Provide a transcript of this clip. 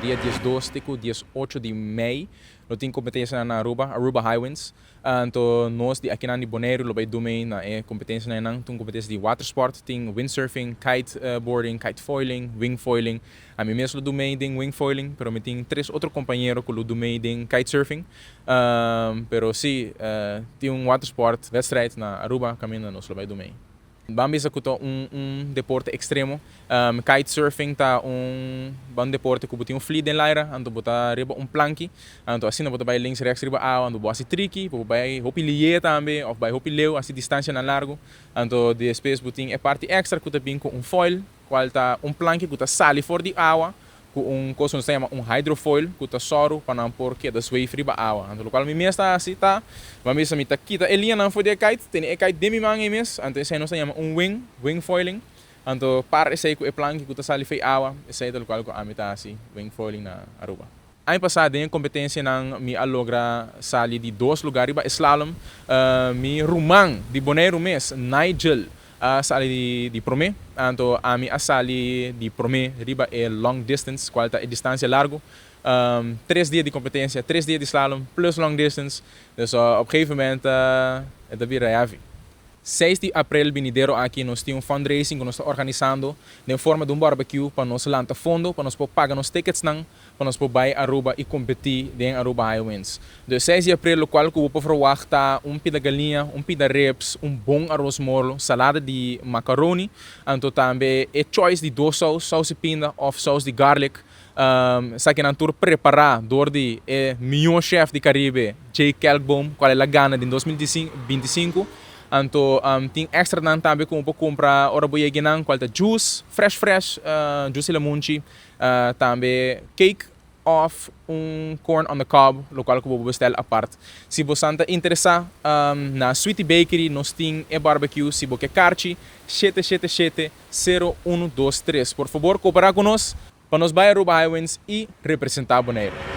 dia 12 tico 18 de maio, nós temos competência na Aruba Highwinds. Então, nós aqui na Bonaire, nós vamos na competência na tem competência de water sport, tem windsurfing, kiteboarding, kitefoiling, wingfoiling. A mim mesmo do meio tem wingfoiling, pero eu tenho 3 outros companheiros que do meio tem kitesurfing. Pero sim, tem water sport, wedstrijd na Aruba, caminho nós vamos do meio. Vamos executar deporte extremo. Kitesurfing tá bom deporte que tem fleet em laira, ando botar riba planque, ando assim não botar vai links rechts riba água, ando botar tricky, vai hopi lier também, ou vai hopi leu, assim distância na largo, ando depois botin parte extra que tá bem com foil, qual tá planque que tá sali fora de água, com coisa que se chama hydrofoil, que tá soro para não pôr que da sway riba água. Ando local me está assim tá, vamos me tá kita elinha não foi de kite, tem kite demi mang mes, ando se não se chama wingfoiling. Então, para esse que é planque que está sali fei água, esse é o local que a mim tá assim, wingfoiling na Aruba. Ano passado, em competência nang mi alogra sali de 2 lugares ba slalom, mi rumang de Bonaire mes Nigel sali de prome, então a mi sali de prome riba é long distance, qual é distância largo. 3 dias de competência, 3 dias de slalom plus long distance. Dus op een gegeven moment é da vira a 6 de abril venideiro aqui nós temos fundraising que nós estamos organizando em forma de barbecue para nós lançar fundo, para nós pagar nos tickets para nós poder Aruba e competir em Aruba Highwinds. De 6 de abril, o qual que vou verwachten pida galinha, pida ribs, bom arroz molo, salada de macaroni, então também é choice de 2 saus de pinda ou saus de garlic. Sa que na tour preparar door de melhor chef de Caribe, Jay Kelkboom, qual é a gana de 2025. Então, tem extra também como para comprar ora boia ginang, qual é juice, fresh, juice limonci, também cake of corn on the cob, local que vou bestel à parte. Se você está interessado na Sweetie Bakery, nós temos barbecue, se você quer carne, 777-0123. Por favor, cooperar conosco para nos Aruba Highwinds e representar Bonaire.